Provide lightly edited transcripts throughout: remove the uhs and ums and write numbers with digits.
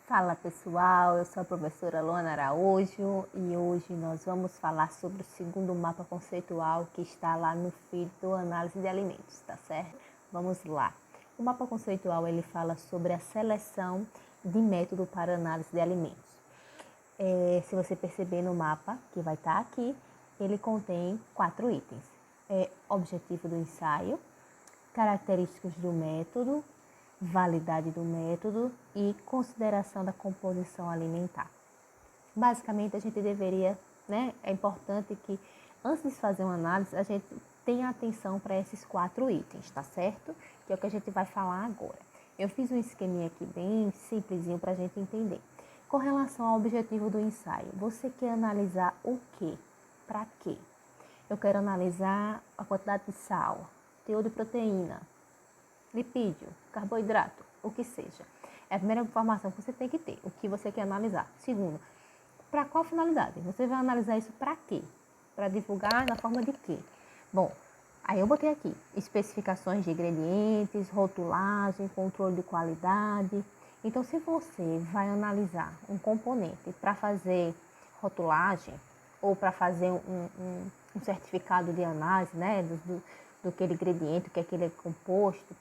Fala pessoal, eu sou a professora Luana Araújo e hoje nós vamos falar sobre o segundo mapa conceitual que está lá no feed do Análise de Alimentos, tá certo? Vamos lá. O mapa conceitual ele fala sobre a seleção de método para análise de alimentos. Se você perceber no mapa, que vai estar aqui, ele contém 4 itens. Objetivo do ensaio, características do método, validade do método e consideração da composição alimentar. Basicamente, a gente deveria, é importante que antes de fazer uma análise, a gente tenha atenção para esses 4 itens, tá certo? Que é o que a gente vai falar agora. Eu fiz um esqueminha aqui bem simplesinho para a gente entender. Com relação ao objetivo do ensaio, você quer analisar o quê? Para quê? Eu quero analisar a quantidade de sal, teor de proteína, lipídio, carboidrato, o que seja. É a primeira informação que você tem que ter, o que você quer analisar. Segundo, para qual finalidade? Você vai analisar isso para quê? Para divulgar na forma de quê? Bom, aí eu botei aqui especificações de ingredientes, rotulagem, controle de qualidade. Então, se você vai analisar um componente para fazer rotulagem ou para fazer um certificado de análise, do aquele ingrediente, o que aquele é composto,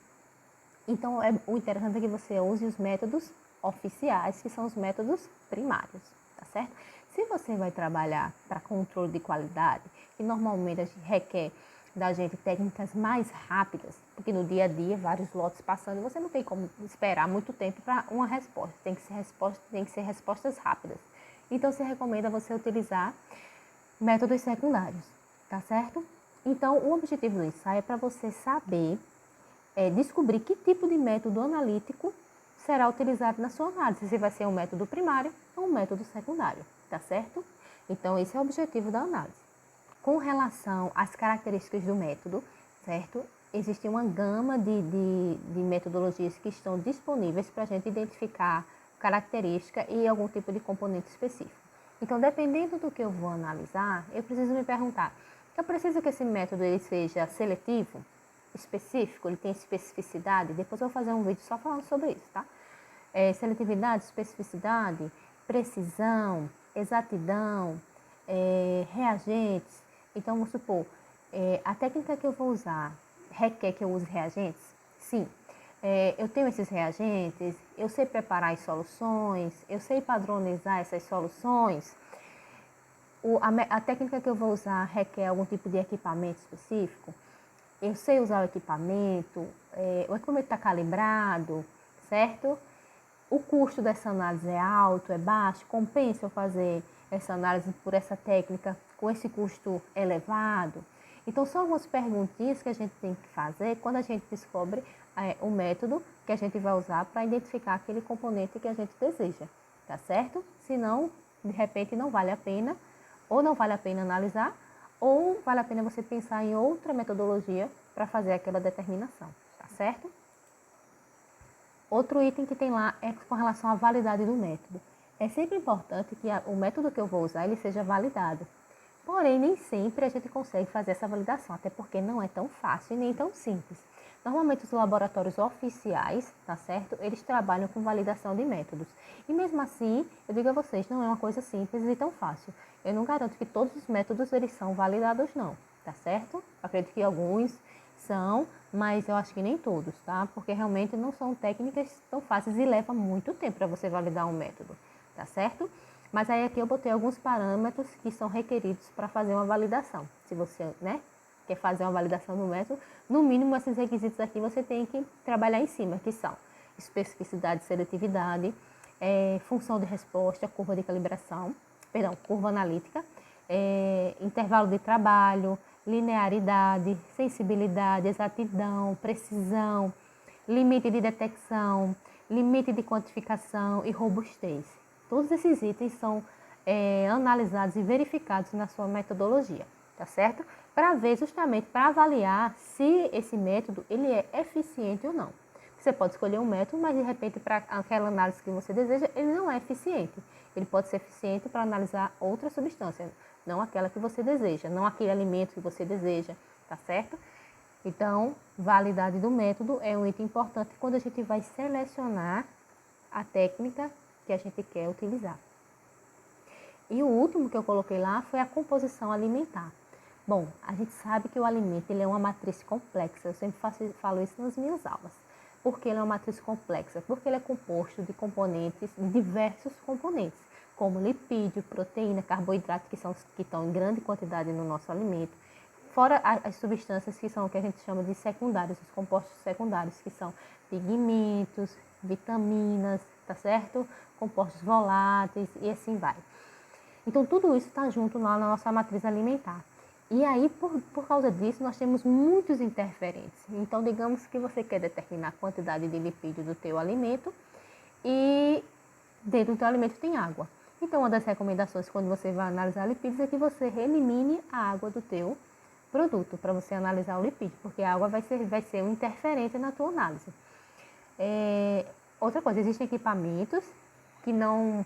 então, o interessante é que você use os métodos oficiais, que são os métodos primários, tá certo? Se você vai trabalhar para controle de qualidade, que normalmente a gente requer da gente técnicas mais rápidas, porque no dia a dia, vários lotes passando, você não tem como esperar muito tempo para uma resposta. Tem que ser respostas rápidas. Então, se recomenda você utilizar métodos secundários, tá certo? Então, o objetivo do ensaio é para você saber descobrir que tipo de método analítico será utilizado na sua análise, se vai ser um método primário ou um método secundário, tá certo? Então, esse é o objetivo da análise. Com relação às características do método, certo? Existe uma gama de metodologias que estão disponíveis para a gente identificar característica e algum tipo de componente específico. Então, dependendo do que eu vou analisar, eu preciso me perguntar, eu preciso que esse método ele seja seletivo, específico, ele tem especificidade, depois eu vou fazer um vídeo só falando sobre isso, tá? Seletividade, especificidade, precisão, exatidão, reagentes. Então, vamos supor, a técnica que eu vou usar requer que eu use reagentes? Sim. Eu tenho esses reagentes, eu sei preparar as soluções, eu sei padronizar essas soluções. A técnica que eu vou usar requer algum tipo de equipamento específico? Eu sei usar o equipamento está calibrado, certo? O custo dessa análise é alto, é baixo? Compensa eu fazer essa análise por essa técnica com esse custo elevado? Então, são algumas perguntinhas que a gente tem que fazer quando a gente descobre o método que a gente vai usar para identificar aquele componente que a gente deseja, tá certo? Senão, de repente, não vale a pena, ou não vale a pena analisar, ou vale a pena você pensar em outra metodologia para fazer aquela determinação, tá certo? Outro item que tem lá é com relação à validade do método. É sempre importante que o método que eu vou usar ele seja validado. Porém, nem sempre a gente consegue fazer essa validação, até porque não é tão fácil e nem tão simples. Normalmente os laboratórios oficiais, tá certo? Eles trabalham com validação de métodos. E mesmo assim, eu digo a vocês, não é uma coisa simples e tão fácil. Eu não garanto que todos os métodos eles são validados não, tá certo? Acredito que alguns são, mas eu acho que nem todos, tá? Porque realmente não são técnicas tão fáceis e leva muito tempo para você validar um método, tá certo? Mas aí aqui eu botei alguns parâmetros que são requeridos para fazer uma validação. Se você, quer fazer uma validação do método, no mínimo esses requisitos aqui você tem que trabalhar em cima, que são especificidade e seletividade, função de resposta, curva de calibração, curva analítica, intervalo de trabalho, linearidade, sensibilidade, exatidão, precisão, limite de detecção, limite de quantificação e robustez. Todos esses itens são analisados e verificados na sua metodologia, tá certo? Para ver justamente, para avaliar se esse método ele é eficiente ou não. Você pode escolher um método, mas de repente para aquela análise que você deseja, ele não é eficiente. Ele pode ser eficiente para analisar outra substância, não aquela que você deseja, não aquele alimento que você deseja, tá certo? Então, validade do método é um item importante quando a gente vai selecionar a técnica que a gente quer utilizar. E o último que eu coloquei lá foi a composição alimentar. Bom, a gente sabe que o alimento ele é uma matriz complexa, eu sempre falo isso nas minhas aulas. Por que ele é uma matriz complexa? Porque ele é composto de componentes, de diversos componentes, como lipídio, proteína, carboidrato, que estão em grande quantidade no nosso alimento, fora as substâncias que são o que a gente chama de secundários, os compostos secundários, que são pigmentos, vitaminas, tá certo? Compostos voláteis e assim vai. Então, tudo isso está junto lá na nossa matriz alimentar. E aí, por causa disso, nós temos muitos interferentes. Então, digamos que você quer determinar a quantidade de lipídio do teu alimento e dentro do teu alimento tem água. Então, uma das recomendações quando você vai analisar lipídios é que você elimine a água do teu produto para você analisar o lipídio, porque a água vai ser um interferente na tua análise. Outra coisa, existem equipamentos que não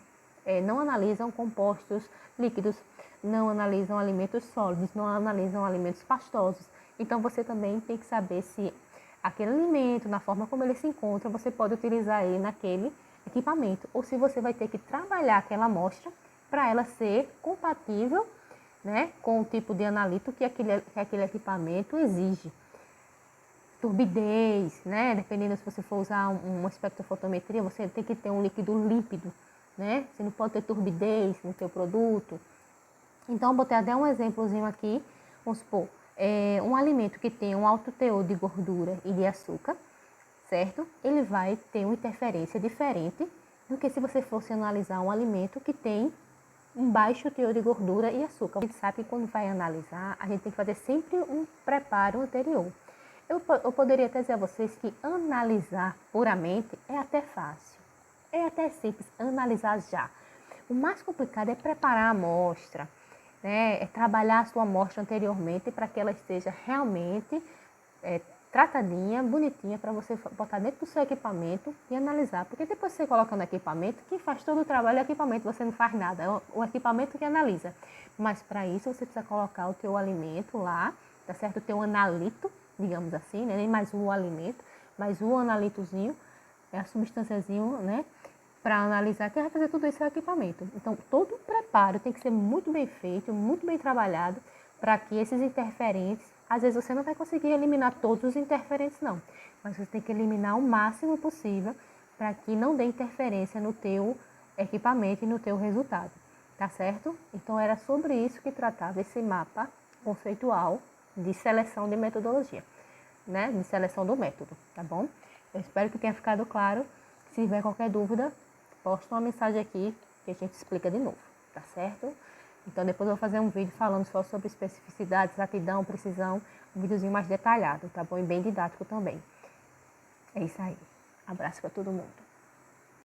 analisam compostos líquidos, não analisam alimentos sólidos, não analisam alimentos pastosos. Então, você também tem que saber se aquele alimento, na forma como ele se encontra, você pode utilizar ele naquele equipamento, ou se você vai ter que trabalhar aquela amostra para ela ser compatível, né, com o tipo de analito que aquele equipamento exige. Turbidez, né, dependendo se você for usar uma espectrofotometria, você tem que ter um líquido límpido, né? Você não pode ter turbidez no seu produto. Então, eu botei até um exemplozinho aqui. Vamos supor, um alimento que tem um alto teor de gordura e de açúcar, certo? Ele vai ter uma interferência diferente do que se você fosse analisar um alimento que tem um baixo teor de gordura e açúcar. A gente sabe que quando vai analisar, a gente tem que fazer sempre um preparo anterior. Eu poderia até dizer a vocês que analisar puramente é até fácil. É até simples analisar já. O mais complicado é preparar a amostra, né? É trabalhar a sua amostra anteriormente para que ela esteja realmente tratadinha, bonitinha, para você botar dentro do seu equipamento e analisar. Porque depois que você coloca no equipamento, quem faz todo o trabalho é o equipamento, você não faz nada, é o equipamento que analisa. Mas para isso você precisa colocar o teu alimento lá, tá certo? O teu analito, digamos assim, né? Nem mais o alimento, mas o analitozinho, é a substânciazinho, né? Para analisar, quem vai fazer tudo isso é o equipamento. Então, todo o preparo tem que ser muito bem feito, muito bem trabalhado, para que esses interferentes, às vezes você não vai conseguir eliminar todos os interferentes não, mas você tem que eliminar o máximo possível para que não dê interferência no teu equipamento e no teu resultado, tá certo? Então, era sobre isso que tratava esse mapa conceitual de seleção de metodologia, né? De seleção do método, tá bom? Eu espero que tenha ficado claro. Se tiver qualquer dúvida, posta uma mensagem aqui que a gente explica de novo, tá certo? Então, depois eu vou fazer um vídeo falando só sobre especificidade, exatidão, precisão, um videozinho mais detalhado, tá bom? E bem didático também. É isso aí. Abraço para todo mundo.